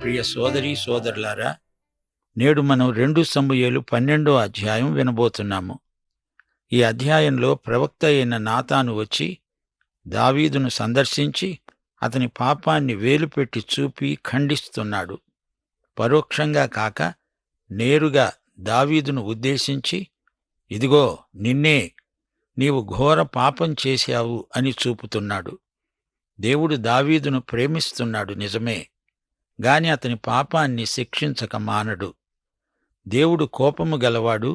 ప్రియ సోదరీ సోదరులారా, నేడు మనం 2 సమూయేలు 12వ అధ్యాయం వినబోతున్నాము. ఈ అధ్యాయంలో ప్రవక్త అయిన నాతాను వచ్చి దావీదును సందర్శించి అతని పాపాన్ని వేలుపెట్టి చూపి ఖండిస్తున్నాడు. పరోక్షంగా కాక నేరుగా దావీదును ఉద్దేశించి, ఇదిగో నిన్నే, నీవు ఘోర పాపం చేశావు అని చూపుతున్నాడు. దేవుడు దావీదును ప్రేమిస్తున్నాడు నిజమే, గాని అతని పాపాన్ని శిక్షించక మానడు. దేవుడు కోపము గలవాడు,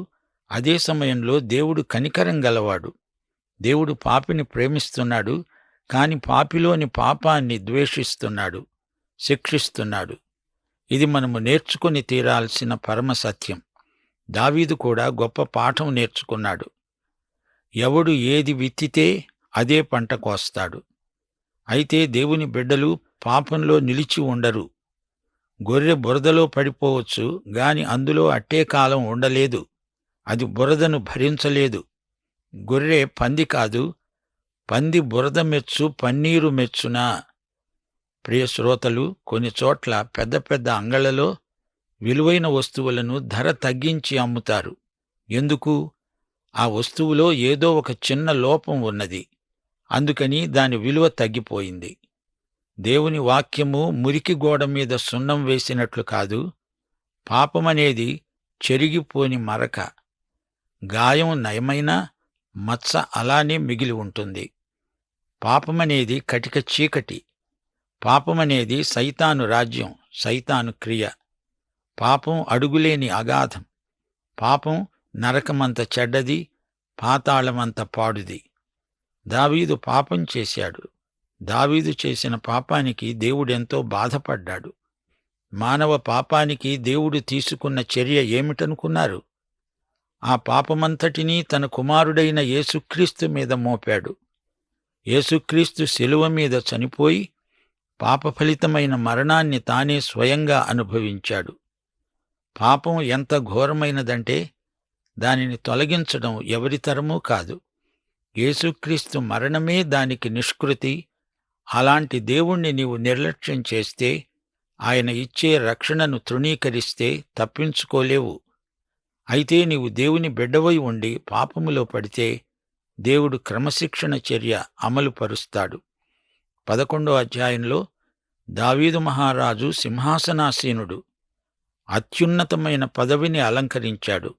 అదే సమయంలో దేవుడు కనికరం గలవాడు. దేవుడు పాపిని ప్రేమిస్తున్నాడు, కాని పాపిలోని పాపాన్ని ద్వేషిస్తున్నాడు, శిక్షిస్తున్నాడు. ఇది మనము నేర్చుకొని తీరాల్సిన పరమసత్యం. దావీదు కూడా గొప్ప పాఠం నేర్చుకున్నాడు. ఎవడు ఏది విత్తితే అదే పంట కోస్తాడు. అయితే దేవుని బిడ్డలు పాపంలో నిలిచి ఉండరు. గొర్రె బురదలో పడిపోవచ్చు, గాని అందులో అట్టే కాలం ఉండలేదు. అది బురదను భరించలేదు. గొర్రె పంది కాదు, పంది బురద మెచ్చు పన్నీరు మెచ్చునా? ప్రియ శ్రోతలు, కొన్ని చోట్ల పెద్ద పెద్ద అంగళ్లలో విలువైన వస్తువులను ధర తగ్గించి అమ్ముతారు. ఎందుకు? ఆ వస్తువులో ఏదో ఒక చిన్న లోపం ఉన్నది. అందుకని దాని విలువ తగ్గిపోయింది. దేవుని వాక్యము మురికి గోడ మీద సున్నం వేసినట్లు కాదు. పాపమనేది చెరిగిపోని మరక. గాయం నయమైనా మచ్చ అలానే మిగిలి ఉంటుంది. పాపమనేది కటిక చీకటి. పాపమనేది సైతాను రాజ్యం, సైతాను క్రియ. పాపం అడుగులేని అగాధం. పాపం నరకమంత చెడ్డది, పాతాళమంత పాడుది. దావీదు పాపం చేశాడు. దావీదు చేసిన పాపానికి దేవుడెంతో బాధపడ్డాడు. మానవ పాపానికి దేవుడు తీసుకున్న చర్య ఏమిటనుకున్నారు? ఆ పాపమంతటినీ తన కుమారుడైన యేసుక్రీస్తు మీద మోపాడు. యేసుక్రీస్తు శిలువ మీద చనిపోయి పాపఫలితమైన మరణాన్ని తానే స్వయంగా అనుభవించాడు. పాపం ఎంత ఘోరమైనదంటే దానిని తొలగించడం ఎవరితరమూ కాదు. యేసుక్రీస్తు మరణమే దానికి నిష్కృతి. అలాంటి దేవుణ్ణి నీవు నిర్లక్ష్యం చేస్తే, ఆయన ఇచ్చే రక్షణను తృణీకరిస్తే తప్పించుకోలేవు. అయితే నీవు దేవుని బిడ్డవై ఉండి పాపములో పడితే దేవుడు క్రమశిక్షణ చర్య అమలుపరుస్తాడు. 11వ అధ్యాయంలో దావీదు మహారాజు సింహాసనాసీనుడు. అత్యున్నతమైన పదవిని అలంకరించాడు.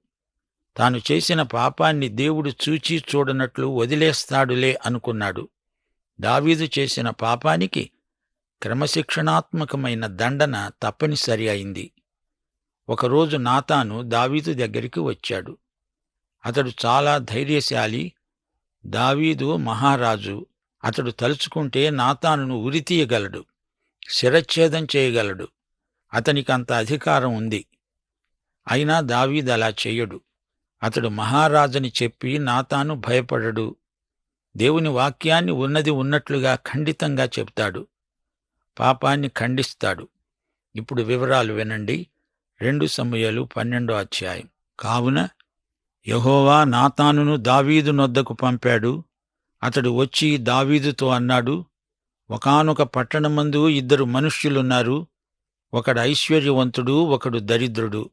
తాను చేసిన పాపాన్ని దేవుడు చూచి చూడనట్లు వదిలేస్తాడులే అనుకున్నాడు. దావీదు చేసిన పాపానికి క్రమశిక్షణాత్మకమైన దండన తప్పనిసరి అయింది. ఒకరోజు నాతాను దావీదు దగ్గరికి వచ్చాడు. అతడు చాలా ధైర్యశాలి. దావీదు మహారాజు. అతడు తలుచుకుంటే నాతానును ఉరితీయగలడు, శిరచ్ఛేదం చేయగలడు. అతనికంత అధికారం ఉంది. అయినా దావీదు అలా చెయ్యడు. అతడు మహారాజని చెప్పి నాతాను భయపడడు. దేవుని వాక్యాన్ని ఉన్నది ఉన్నట్లుగా ఖండితంగా చెప్తాడు. పాపాన్ని ఖండిస్తాడు. ఇప్పుడు వివరాలు వినండి. 2 సమూయేలు 12వ అధ్యాయం. కావున యెహోవా నాతానును దావీదు నొద్దకు పంపాడు. అతడు వచ్చి దావీదుతో అన్నాడు, ఒకానొక పట్టణమందు 2 మనుష్యులున్నారు. ఒకడు ఐశ్వర్యవంతుడు, ఒకడు దరిద్రుడు.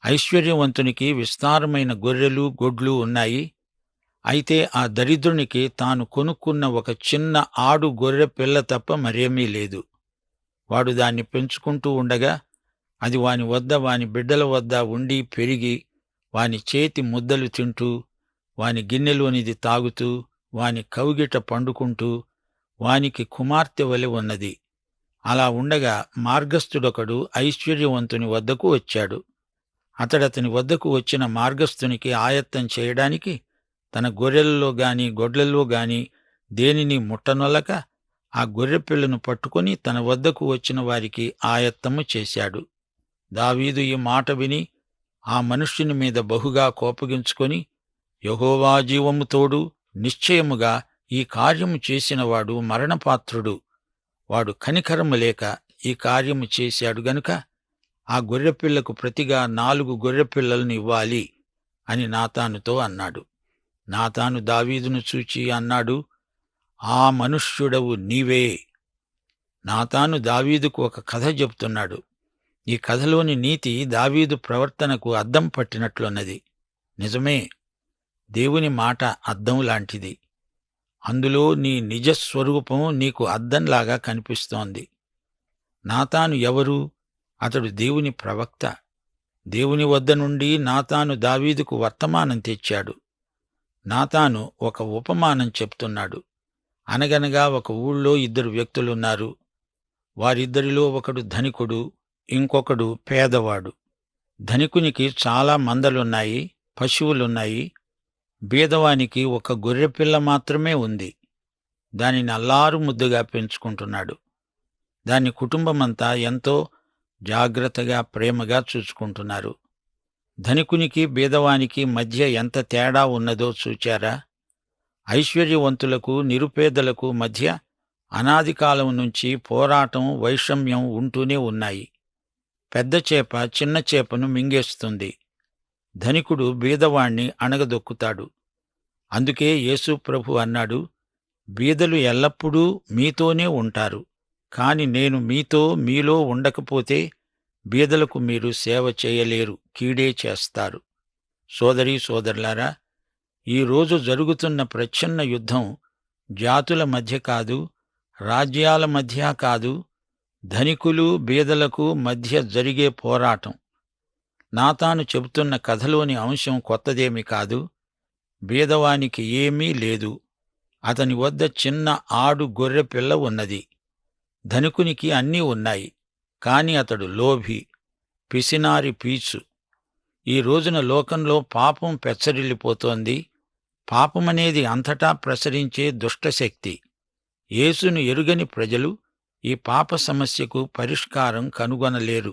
ఐశ్వర్యవంతునికి విస్తారమైన గొర్రెలు గొడ్లు ఉన్నాయి. అయితే ఆ దరిద్రునికి తాను కొనుక్కున్న ఒక చిన్న ఆడు గొర్రె పిల్ల తప్ప మరేమీ లేదు. వాడు దాన్ని పెంచుకుంటూ ఉండగా అది వాని వద్ద, వాని బిడ్డల వద్ద ఉండి పెరిగి, వాని చేతి ముద్దలు తింటూ, వాని గిన్నెలోనిది తాగుతూ, వాని కౌగిట పండుకుంటూ, వానికి కుమార్తె వలె ఉన్నది. అలా ఉండగా మార్గస్థుడొకడు ఐశ్వర్యవంతుని వద్దకు వచ్చాడు. అతడతని వద్దకు వచ్చిన మార్గస్థునికి ఆయత్తం చేయడానికి తన గొర్రెలలో గాని గొడ్లలో గాని దేనిని ముట్టనొలక ఆ గొర్రెపిల్లను పట్టుకొని తన వద్దకు వచ్చిన వారికి ఆయత్తము చేశాడు. దావీదు ఈ మాట విని ఆ మనుష్యుని మీద బహుగా కోపగించుకొని, యెహోవా జీవము తోడు, నిశ్చయముగా ఈ కార్యము చేసినవాడు మరణపాత్రుడు. వాడు కనికరము లేక ఈ కార్యము చేశాడు గనుక ఆ గొర్రెపిల్లకు ప్రతిగా 4 గొర్రెపిల్లలను ఇవ్వాలి అని నాతానుతో అన్నాడు. నాతాను దావీదును చూచి అన్నాడు, ఆ మనుష్యుడవు నీవే. నాతాను దావీదుకు ఒక కథ చెప్తున్నాడు. ఈ కథలోని నీతి దావీదు ప్రవర్తనకు అద్దం పట్టినట్లున్నది. నిజమే, దేవుని మాట అద్దం లాంటిది. అందులో నీ నిజస్వరూపం నీకు అద్దంలాగా కనిపిస్తోంది. నాతాను ఎవరు? అతడు దేవుని ప్రవక్త. దేవుని వద్ద నుండి నాతాను దావీదుకు వర్తమానం తెచ్చాడు. నాతాను ఒక ఉపమానం చెప్తున్నాడు. అనగనగా ఒక ఊళ్ళో ఇద్దరు వ్యక్తులున్నారు. వారిద్దరిలో ఒకడు ధనికుడు, ఇంకొకడు పేదవాడు. ధనికునికి చాలా మందలున్నాయి, పశువులున్నాయి. బీదవానికి ఒక గొర్రెపిల్ల మాత్రమే ఉంది. దానిని అల్లారు ముద్దుగా పెంచుకుంటున్నాడు. దాని కుటుంబమంతా ఎంతో జాగ్రత్తగా, ప్రేమగా చూసుకుంటున్నారు. ధనికునికి బీదవానికి మధ్య ఎంత తేడా ఉన్నదో చూచారా? ఐశ్వర్యవంతులకు నిరుపేదలకు మధ్య అనాది కాలం నుంచి పోరాటం, వైషమ్యం ఉంటూనే ఉన్నాయి. పెద్ద చేప చిన్న చేపను మింగేస్తుంది. ధనికుడు బీదవాణ్ణి అణగదొక్కుతాడు. అందుకే యేసు ప్రభు అన్నాడు, బీదలు ఎల్లప్పుడూ మీతోనే ఉంటారు, కాని నేను మీలో ఉండకపోతే బీదలకు మీరు సేవ చేయలేరు, కీడే చేస్తారు. సోదరీ సోదరులారా, ఈరోజు జరుగుతున్న ప్రచ్ఛన్న యుద్ధం జాతుల మధ్య కాదు, రాజ్యాల మధ్య కాదు, ధనికులు బీదలకు మధ్య జరిగే పోరాటం. నాతాను చెబుతున్న కథలోని అంశం కొత్తదేమి కాదు. బీదవానికి ఏమీ లేదు. అతని వద్ద చిన్న ఆడు గొర్రె పిల్ల ఉన్నది. ధనికునికి అన్నీ ఉన్నాయి, కాని అతడు లోభి, పిసినారి పీచు. ఈ రోజున లోకంలో పాపం పెచ్చరిల్లిపోతోంది. పాపమనేది అంతటా ప్రసరించే దుష్టశక్తి. యేసును ఎరుగని ప్రజలు ఈ పాప సమస్యకు పరిష్కారం కనుగొనలేరు.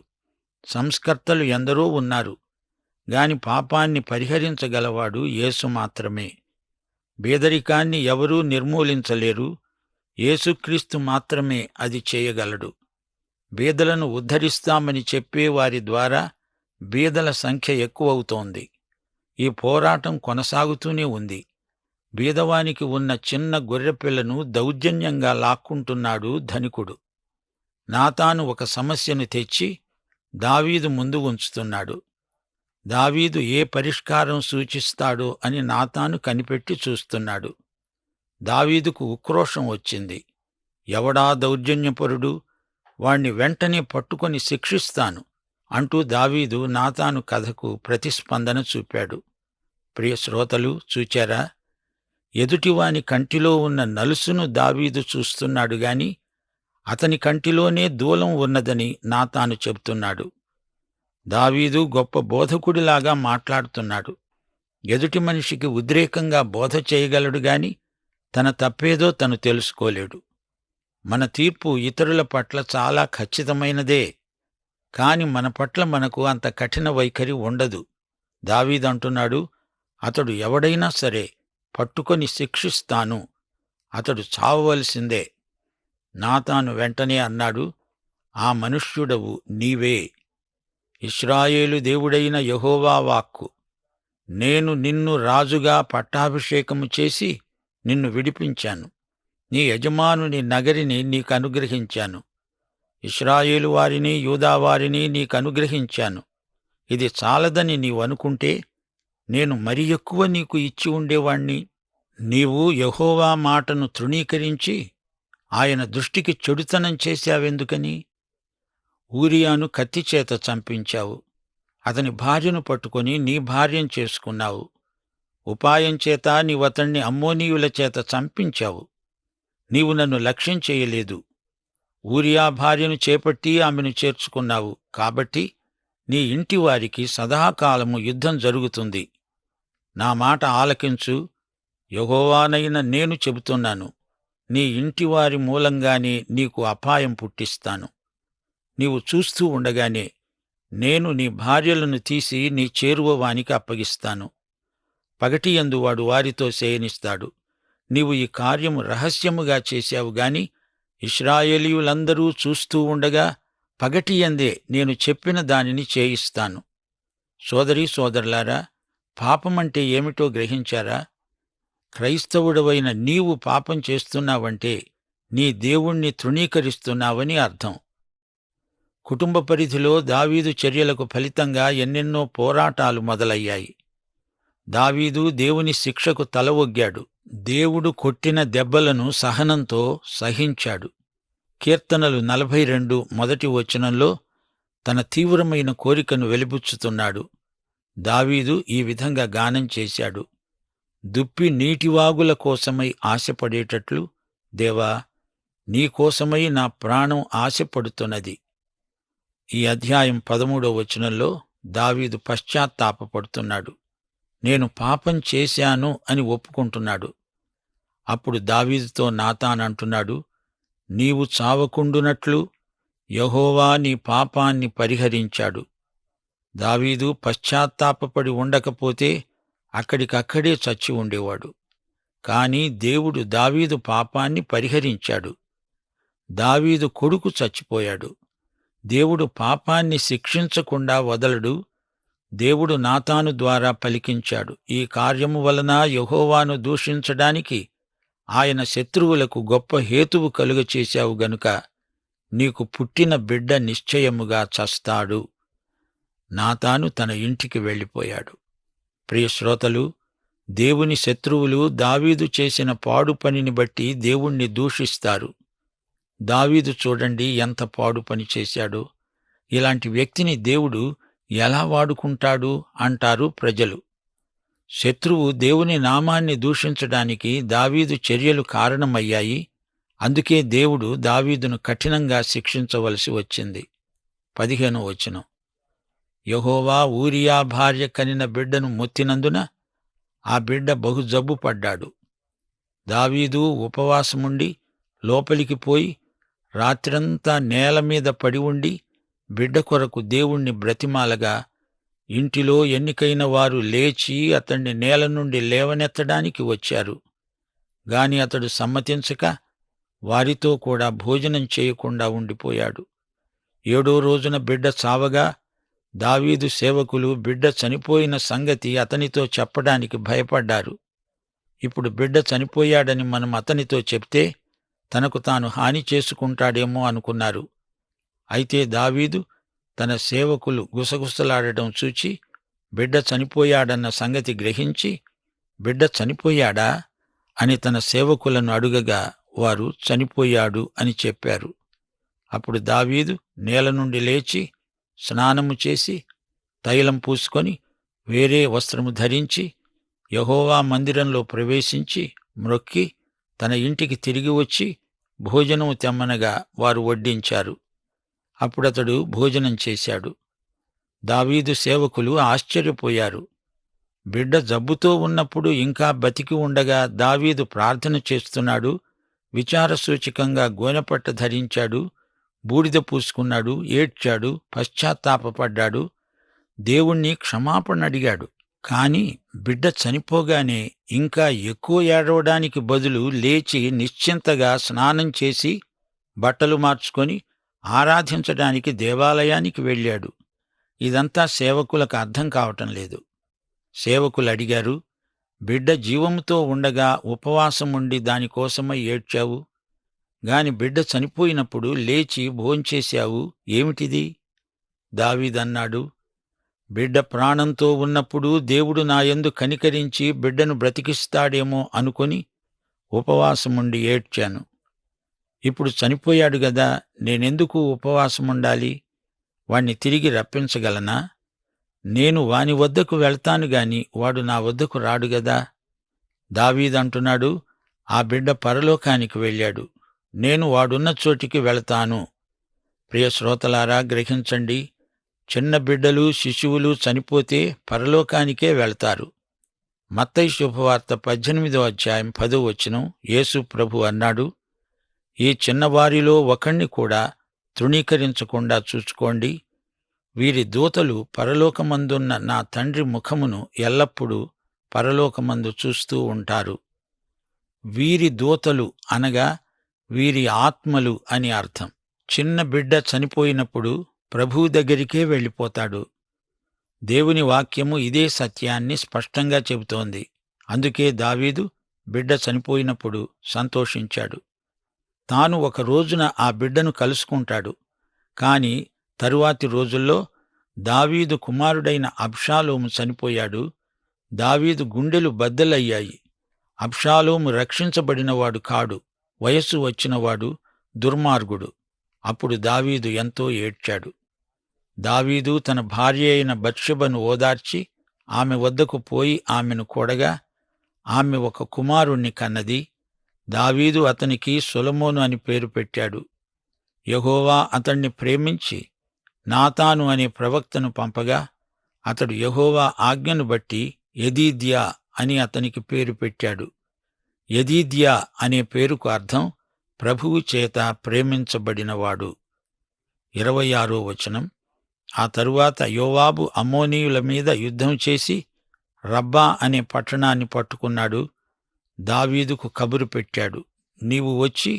సంస్కర్తలు ఎందరో ఉన్నారు, గాని పాపాన్ని పరిహరించగలవాడు యేసు మాత్రమే. బేదరికాన్ని ఎవరూ నిర్మూలించలేరు, యేసుక్రీస్తు మాత్రమే అది చేయగలడు. బీదలను ఉద్ధరిస్తామని చెప్పే వారి ద్వారా బీదల సంఖ్య ఎక్కువవుతోంది. ఈ పోరాటం కొనసాగుతూనే ఉంది. బీదవానికి ఉన్న చిన్న గొర్రెపిల్లను దౌర్జన్యంగా లాక్కుంటున్నాడు ధనికుడు. నాతాను ఒక సమస్యను తెచ్చి దావీదు ముందు ఉంచుతున్నాడు. దావీదు ఏ పరిష్కారం సూచిస్తాడో అని నాతాను కనిపెట్టి చూస్తున్నాడు. దావీదుకు ఉక్రోషం వచ్చింది. ఎవడా దౌర్జన్యపరుడు, వాణ్ణి వెంటనే పట్టుకొని శిక్షిస్తాను అంటూ దావీదు నాతాను కథకు ప్రతిస్పందన చూపాడు. ప్రియ శ్రోతలు, చూచారా? ఎదుటివాని కంటిలో ఉన్న నలుసును దావీదు చూస్తున్నాడు గాని అతని కంటిలోనే దూలం ఉన్నదని నాతాను చెబుతున్నాడు. దావీదు గొప్ప బోధకుడిలాగా మాట్లాడుతున్నాడు. ఎదుటి మనిషికి ఉద్రేకంగా బోధ చేయగలడు గాని తన తప్పేదో తను తెలుసుకోలేడు. మన తీర్పు ఇతరుల పట్ల చాలా ఖచ్చితమైనదే, కాని మన పట్ల మనకు అంత కఠిన వైఖరి ఉండదు. దావీదంటున్నాడు, అతడు ఎవడైనా సరే పట్టుకొని శిక్షిస్తాను, అతడు చావవలసిందే. నాతాను వెంటనే అన్నాడు, ఆ మనుష్యుడవు నీవే. ఇశ్రాయేలు దేవుడైన యెహోవా వాక్కు, నేను నిన్ను రాజుగా పట్టాభిషేకము చేసి నిన్ను విడిపించాను. నీ యజమానుని నగరిని నీకనుగ్రహించాను. ఇశ్రాయేలు వారిని, యూదావారిని నీకనుగ్రహించాను. ఇది చాలదని నీవనుకుంటే నేను మరి ఎక్కువ నీకు ఇచ్చి ఉండేవాణ్ణి. నీవు యెహోవా మాటను తృణీకరించి ఆయన దృష్టికి చెడుతనం చేశావెందుకని? ఊరియాను కత్తిచేత చంపించావు. అతని భార్యను పట్టుకొని నీ భార్యం చేసుకున్నావు. ఉపాయం చేత నీవతణ్ణి అమ్మోనీయుల చేత చంపించావు. నీవు నన్ను లక్ష్యం చేయలేదు. ఊరియా భార్యను చేపట్టి ఆమెను చేర్చుకున్నావు. కాబట్టి నీ ఇంటివారికి సదాకాలము యుద్ధం జరుగుతుంది. నా మాట ఆలకించు, యెహోవానైన నేను చెబుతున్నాను. నీ ఇంటివారి మూలంగానే నీకు అపాయం పుట్టిస్తాను. నీవు చూస్తూ ఉండగానే నేను నీ భార్యలను తీసి నీ చేరువవానికి అప్పగిస్తాను. పగటియందు వాడు వారితో శయనిస్తాడు. నీవు ఈ కార్యము రహస్యముగా చేశావు గాని ఇశ్రాయేలీయులందరూ చూస్తూ ఉండగా పగటియందే నేను చెప్పిన దానిని చేయిస్తాను. సోదరీ సోదరులారా, పాపమంటే ఏమిటో గ్రహించారా? క్రైస్తవుడవైన నీవు పాపం చేస్తున్నావంటే నీ దేవుణ్ణి తృణీకరిస్తున్నావని అర్థం. కుటుంబ పరిధిలో దావీదు చర్యలకు ఫలితంగా ఎన్నెన్నో పోరాటాలు మొదలయ్యాయి. దావీదు దేవుని శిక్షకు తల ఒగ్గాడు. దేవుడు కొట్టిన దెబ్బలను సహనంతో సహించాడు. కీర్తనలు 42 మొదటి వచనంలో తన తీవ్రమైన కోరికను వెలిబుచ్చుతున్నాడు. దావీదు ఈ విధంగా గానం చేశాడు. దుప్పి నీటివాగుల కోసమై ఆశపడేటట్లు, దేవా, నీకోసమై నా ప్రాణం ఆశపడుతున్నది. ఈ అధ్యాయం 13వ వచనంలో దావీదు పశ్చాత్తాపపడుతున్నాడు. నేను పాపం చేశాను అని ఒప్పుకుంటున్నాడు. అప్పుడు దావీదుతో నాతానంటున్నాడు, నీవు చావకుండునట్లు యెహోవా నీ పాపాన్ని పరిహరించాడు. దావీదు పశ్చాత్తాపపడి ఉండకపోతే అక్కడికక్కడే చచ్చి ఉండేవాడు. కాని దేవుడు దావీదు పాపాన్ని పరిహరించాడు. దావీదు కొడుకు చచ్చిపోయాడు. దేవుడు పాపాన్ని శిక్షించకుండా వదలడు. దేవుడు నాతాను ద్వారా పలికించాడు. ఈ కార్యము వలన యెహోవాను దూషించడానికి ఆయన శత్రువులకు గొప్ప హేతువు కలుగచేశావు గనుక నీకు పుట్టిన బిడ్డ నిశ్చయముగా చస్తాడు. నాతాను తన ఇంటికి వెళ్ళిపోయాడు. ప్రియశ్రోతలు, దేవుని శత్రువులు దావీదు చేసిన పాడు పనిని బట్టి దేవుణ్ణి దూషిస్తారు. దావీదు చూడండి ఎంత పాడు పని చేశాడో. ఇలాంటి వ్యక్తిని దేవుడు ఎలా వాడుకుంటాడు అంటారు ప్రజలు. శత్రువు దేవుని నామాన్ని దూషించడానికి దావీదు చర్యలు కారణమయ్యాయి. అందుకే దేవుడు దావీదును కఠినంగా శిక్షించవలసి వచ్చింది. 15వ వచనం, యెహోవా ఊరియా భార్య కనిన బిడ్డను మొత్తినందున ఆ బిడ్డ బహు జబ్బు పడ్డాడు. దావీదు ఉపవాసముండి లోపలికి పోయి రాత్రంతా నేల మీద పడి ఉండి బిడ్డ కొరకు దేవుణ్ణి బ్రతిమాలగా ఇంటిలో ఎన్నికైన వారు లేచి అతణ్ణి నేల నుండి లేవనెత్తడానికి వచ్చారు. గాని అతడు సమ్మతించక వారితో కూడా భోజనం చేయకుండా ఉండిపోయాడు. 7వ రోజున బిడ్డ చావగా దావీదు సేవకులు బిడ్డ చనిపోయిన సంగతి అతనితో చెప్పడానికి భయపడ్డారు. ఇప్పుడు బిడ్డ చనిపోయాడని మనం అతనితో చెప్తే తనకు తాను హాని చేసుకుంటాడేమో అనుకున్నారు. అయితే దావీదు తన సేవకులు గుసగుసలాడటం చూచి బిడ్డ చనిపోయాడన్న సంగతి గ్రహించి, బిడ్డ చనిపోయాడా అని తన సేవకులను అడుగగా వారు చనిపోయాడు అని చెప్పారు. అప్పుడు దావీదు నేల నుండి లేచి స్నానము చేసి తైలం పూసుకొని వేరే వస్త్రము ధరించి యెహోవా మందిరంలో ప్రవేశించి మ్రొక్కి తన ఇంటికి తిరిగి వచ్చి భోజనము తెమ్మనగా వారు వడ్డించారు. అప్పుడతడు భోజనం చేశాడు. దావీదు సేవకులు ఆశ్చర్యపోయారు. బిడ్డ జబ్బుతో ఉన్నప్పుడు ఇంకా బతికి ఉండగా దావీదు ప్రార్థన చేస్తున్నాడు. విచారసూచకంగా గోనెపట్ట ధరించాడు, బూడిద పూసుకున్నాడు, ఏడ్చాడు, పశ్చాత్తాపపడ్డాడు, దేవుణ్ణి క్షమాపణ అడిగాడు. కాని బిడ్డ చనిపోగానే ఇంకా ఎక్కువ ఏడవడానికి బదులు లేచి నిశ్చింతగా స్నానం చేసి బట్టలు మార్చుకొని ఆరాధించడానికి దేవాలయానికి వెళ్ళాడు. ఇదంతా సేవకులకు అర్థం కావటం లేదు. సేవకులు అడిగారు, బిడ్డ జీవముతో ఉండగా ఉపవాసం ఉండి దానికోసమై ఏడ్చావు, గాని బిడ్డ చనిపోయినప్పుడు లేచి భోంచేశావు, ఏమిటిది? దావీదన్నాడు, బిడ్డ ప్రాణంతో ఉన్నప్పుడు దేవుడు నాయందు కనికరించి బిడ్డను బ్రతికిస్తాడేమో అనుకొని ఉపవాసముండి ఏడ్చాను. ఇప్పుడు చనిపోయాడు గదా, నేనెందుకు ఉపవాసముండాలి? వాణ్ణి తిరిగి రప్పించగలనా? నేను వాని వద్దకు వెళ్తాను గాని వాడు నా వద్దకు రాడు గదా. దావీదంటున్నాడు, ఆ బిడ్డ పరలోకానికి వెళ్ళాడు, నేను వాడున్న చోటికి వెళతాను. ప్రియ శ్రోతలారా, గ్రహించండి, చిన్న బిడ్డలు శిశువులు చనిపోతే పరలోకానికే వెళ్తారు. మత్తయి శుభవార్త 18వ అధ్యాయం 10వ వచనం యేసు ప్రభు అన్నాడు, ఈ చిన్నవారిలో ఒకణ్ణి కూడా తృణీకరించకుండా చూసుకోండి. వీరి దూతలు పరలోకమందున్న నా తండ్రి ముఖమును ఎల్లప్పుడూ పరలోకమందు చూస్తూ ఉంటారు. వీరి దూతలు అనగా వీరి ఆత్మలు అని అర్థం. చిన్న బిడ్డ చనిపోయినప్పుడు ప్రభువు దగ్గరికే వెళ్ళిపోతాడు. దేవుని వాక్యము ఇదే సత్యాన్ని స్పష్టంగా చెబుతోంది. అందుకే దావీదు బిడ్డ చనిపోయినప్పుడు సంతోషించాడు. తాను ఒక రోజున ఆ బిడ్డను కలుసుకుంటాడు. కాని తరువాతి రోజుల్లో దావీదు కుమారుడైన అబ్షాలోము చనిపోయాడు. దావీదు గుండెలు బద్దలయ్యాయి. అబ్షాలోము రక్షించబడినవాడు కాడు, వయస్సు వచ్చినవాడు, దుర్మార్గుడు. అప్పుడు దావీదు ఎంతో ఏడ్చాడు. దావీదు తన భార్య అయిన బత్షెబను ఓదార్చి ఆమె వద్దకు పోయి ఆమెను కొడగా ఆమె ఒక కుమారుణ్ణి కన్నది. దావీదు అతనికి సొలొమోను అని పేరు పెట్టాడు. యెహోవా అతణ్ణి ప్రేమించి నాతాను అనే ప్రవక్తను పంపగా అతడు యెహోవా ఆజ్ఞను బట్టి యెదీద్యా అని అతనికి పేరు పెట్టాడు. యెదీద్యా అనే పేరుకు అర్థం ప్రభువు చేత ప్రేమించబడినవాడు. 26వ వచనం. ఆ తరువాత యోవాబు అమ్మోనీయుల మీద యుద్ధం చేసి రబ్బా అనే పట్టణాన్ని పట్టుకున్నాడు. దావీదుకు కబురు పెట్టాడు, నీవు వచ్చి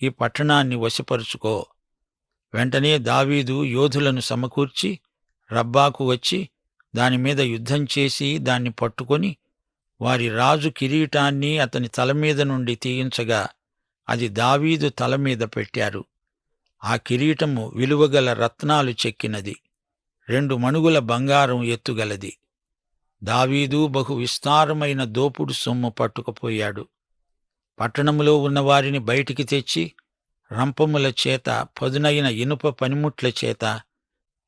ఈ పట్టణాన్ని వశపరుచుకో. వెంటనే దావీదు యోధులను సమకూర్చి రబ్బాకు వచ్చి దానిమీద యుద్ధం చేసి దాన్ని పట్టుకొని వారి రాజు కిరీటాన్ని అతని తలమీద నుండి తీయించగా అది దావీదు తలమీద పెట్టారు. ఆ కిరీటము విలువగల రత్నాలు చెక్కినది, 2 మణుగుల బంగారం ఎత్తుగలది. దావీదు బహు విస్తారమైన దోపుడు సొమ్ము పట్టుకుపోయాడు. పట్టణములో ఉన్నవారిని బయటికి తెచ్చి రంపముల చేత, పదునైన ఇనుప పనిముట్ల చేత,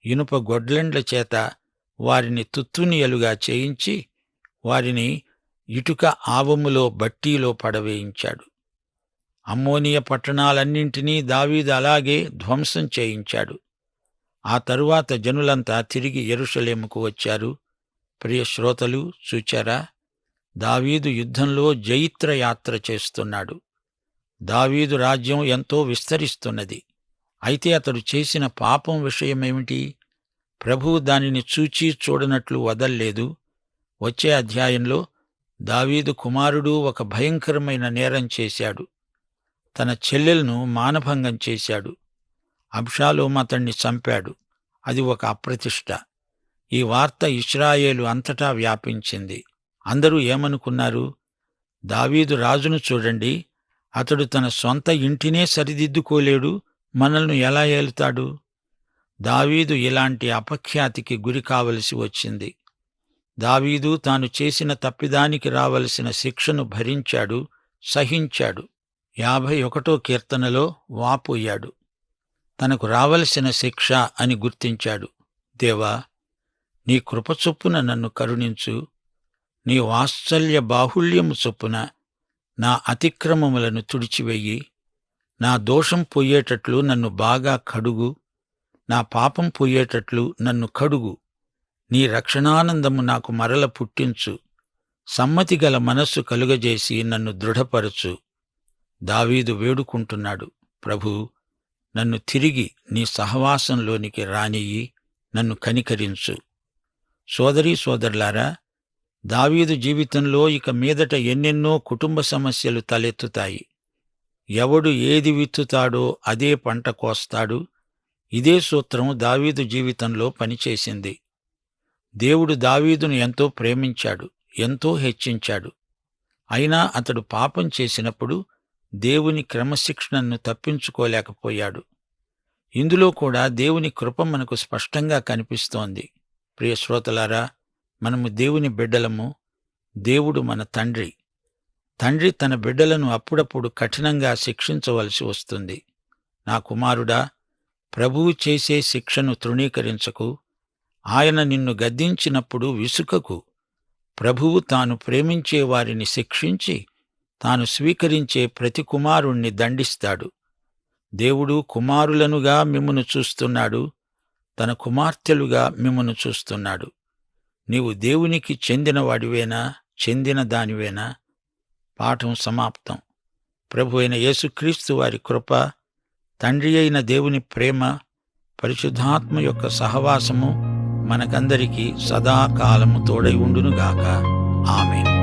ఇనుప గొడ్లెండ్ల చేత వారిని తుత్తునియలుగా చేయించి వారిని ఇటుక ఆవములో బట్టీలో పడవేయించాడు. అమ్మోనియ పట్టణాలన్నింటినీ దావీదు అలాగే ధ్వంసం చేయించాడు. ఆ తరువాత జనులంతా తిరిగి యెరూషలేముకు వచ్చారు. ప్రియ శ్రోతలు, చూచారా? దావీదు యుద్ధంలో జయిత్రయాత్ర చేస్తున్నాడు. దావీదు రాజ్యం ఎంతో విస్తరిస్తున్నది. అయితే అతడు చేసిన పాపం విషయమేమిటి? ప్రభువు దానిని చూచి చూడనట్లు వదల్లేదు. వచ్చే అధ్యాయంలో దావీదు కుమారుడు ఒక భయంకరమైన నేరం చేశాడు. తన చెల్లెలను మానభంగం చేశాడు. అబ్షాలోము అతణ్ణి చంపాడు. అది ఒక అప్రతిష్ట. ఈ వార్త ఇశ్రాయేలు అంతటా వ్యాపించింది. అందరూ ఏమనుకున్నారు? దావీదు రాజును చూడండి, అతడు తన సొంత ఇంటినే సరిదిద్దుకోలేడు, మనల్ని ఎలా ఏలుతాడు? దావీదు ఇలాంటి అపఖ్యాతికి గురి కావలసి వచ్చింది. దావీదు తాను చేసిన తప్పిదానికి రావలసిన శిక్షను భరించాడు, సహించాడు. 51వ కీర్తనలో వాపోయాడు. తనకు రావలసిన శిక్ష అని గుర్తించాడు. దేవా, నీ కృప చొప్పున నన్ను కరుణించు. నీ వాత్సల్య బాహుళ్యము చొప్పున నా అతిక్రమములను తుడిచివెయ్యి. నా దోషం పోయేటట్లు నన్ను బాగా కడుగు. నా పాపం పోయేటట్లు నన్ను కడుగు. నీ రక్షణానందము నాకు మరల పుట్టించు. సమ్మతిగల మనస్సు కలుగజేసి నన్ను దృఢపరచు. దావీదు వేడుకుంటున్నాడు, ప్రభూ, నన్ను తిరిగి నీ సహవాసంలోనికి రానియ్యి, నన్ను కనికరించు. సోదరీ సోదరులారా, దావీదు జీవితంలో ఇక మీదట ఎన్నెన్నో కుటుంబ సమస్యలు తలెత్తుతాయి. ఎవడు ఏది విత్తుతాడో అదే పంట కోస్తాడు. ఇదే సూత్రం దావీదు జీవితంలో పనిచేసింది. దేవుడు దావీదును ఎంతో ప్రేమించాడు, ఎంతో హెచ్చించాడు. అయినా అతడు పాపం చేసినప్పుడు దేవుని క్రమశిక్షణను తప్పించుకోలేకపోయాడు. ఇందులో కూడా దేవుని కృప మనకు స్పష్టంగా కనిపిస్తోంది. ప్రియ శ్రోతలారా, మనము దేవుని బిడ్డలము. దేవుడు మన తండ్రి. తండ్రి తన బిడ్డలను అప్పుడప్పుడు కఠినంగా శిక్షించవలసి వస్తుంది. నా కుమారుడా, ప్రభువు చేసే శిక్షను తృణీకరించకు. ఆయన నిన్ను గద్దించినప్పుడు విసుకకు. ప్రభువు తాను ప్రేమించే వారిని శిక్షించి తాను స్వీకరించే ప్రతి కుమారుణ్ణి దండిస్తాడు. దేవుడు కుమారులనుగా మిమ్మును చూస్తున్నాడు, తన కుమార్తెలుగా మిమ్మును చూస్తున్నాడు. నీవు దేవునికి చెందినవాడివేనా, చెందిన దానివేనా? పాఠం సమాప్తం. ప్రభు అయిన యేసుక్రీస్తు వారి కృప, తండ్రి అయిన దేవుని ప్రేమ, పరిశుద్ధాత్మ యొక్క సహవాసము మనకందరికీ సదాకాలము తోడై ఉండునుగాక. ఆమేన్.